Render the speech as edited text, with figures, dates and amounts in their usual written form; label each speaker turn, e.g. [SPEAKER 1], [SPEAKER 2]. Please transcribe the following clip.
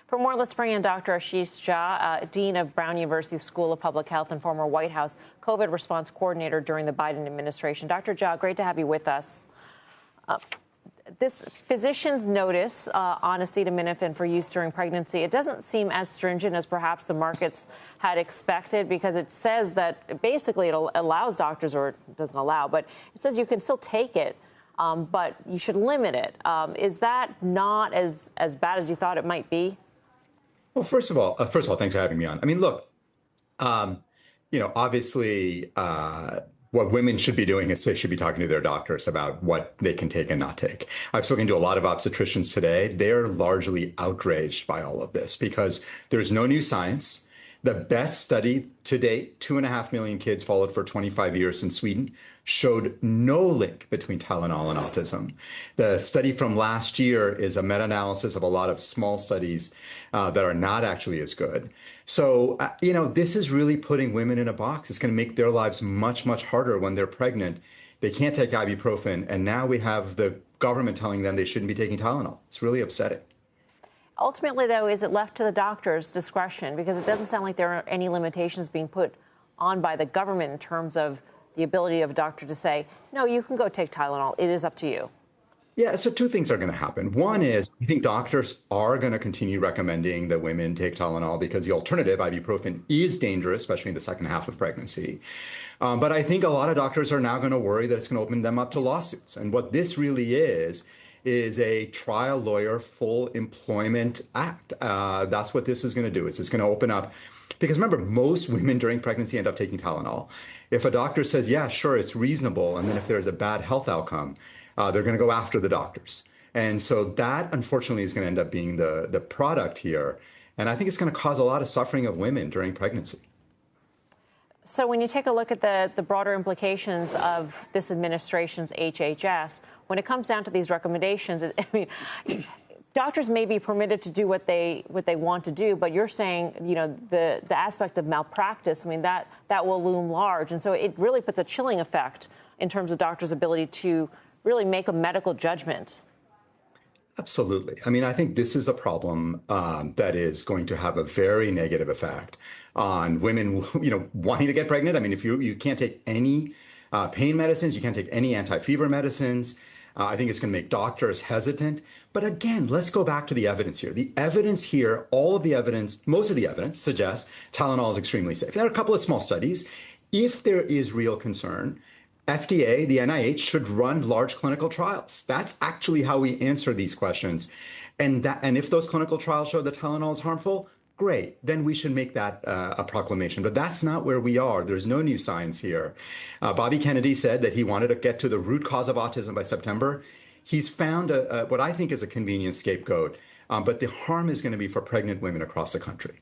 [SPEAKER 1] For more, let's bring in Dr. Ashish Jha, Dean of Brown University School of Public Health and former White House COVID response coordinator during the Biden administration. Dr. Jha, great to have you with us. This physician's notice on acetaminophen for use during pregnancy, it doesn't seem as stringent as perhaps the markets had expected, because it says that basically it allows doctors, or it doesn't allow, but it says you can still take it, but you should limit it. Is that not as bad as you thought it might be?
[SPEAKER 2] Well, first of all, thanks for having me on. I mean, look, obviously, what women should be doing is they should be talking to their doctors about what they can take and not take. I've spoken to a lot of obstetricians today. They're largely outraged by all of this because there's no new science. The best study to date, 2.5 million kids followed for 25 years in Sweden, showed no link between Tylenol and autism. The study from last year is a meta-analysis of a lot of small studies that are not actually as good. So, this is really putting women in a box. It's going to make their lives much, much harder when they're pregnant. They can't take ibuprofen. And now we have the government telling them they shouldn't be taking Tylenol. It's really upsetting.
[SPEAKER 1] Ultimately, though, is it left to the doctor's discretion? Because it doesn't sound like there are any limitations being put on by the government in terms of the ability of a doctor to say, no, you can go take Tylenol. It is up to you.
[SPEAKER 2] Yeah, so two things are going to happen. One is I think doctors are going to continue recommending that women take Tylenol because the alternative, ibuprofen, is dangerous, especially in the second half of pregnancy. But I think a lot of doctors are now going to worry that it's going to open them up to lawsuits. And what this really is a trial lawyer full employment act. That's what this is going to do. It's going to open up. Because remember, most women during pregnancy end up taking Tylenol. If a doctor says, yeah, sure, it's reasonable, and then if there's a bad health outcome, they're going to go after the doctors. And so that, unfortunately, is going to end up being the product here. And I think it's going to cause a lot of suffering of women during pregnancy.
[SPEAKER 1] So when you take a look at the broader implications of this administration's HHS, when it comes down to these recommendations, doctors may be permitted to do what they want to do, but you're saying, the aspect of malpractice, that will loom large. And so it really puts a chilling effect in terms of doctors' ability to really make a medical judgment.
[SPEAKER 2] Absolutely. I think this is a problem that is going to have a very negative effect on women, wanting to get pregnant. If you can't take any pain medicines, you can't take any anti-fever medicines. I think it's going to make doctors hesitant. But again, let's go back to the evidence here. The evidence here, most of the evidence suggests Tylenol is extremely safe. There are a couple of small studies. If there is real concern, FDA, the NIH, should run large clinical trials. That's actually how we answer these questions. And if those clinical trials show that Tylenol is harmful, great, then we should make that a proclamation. But that's not where we are. There's no new science here. Bobby Kennedy said that he wanted to get to the root cause of autism by September. He's found what I think is a convenient scapegoat, but the harm is going to be for pregnant women across the country.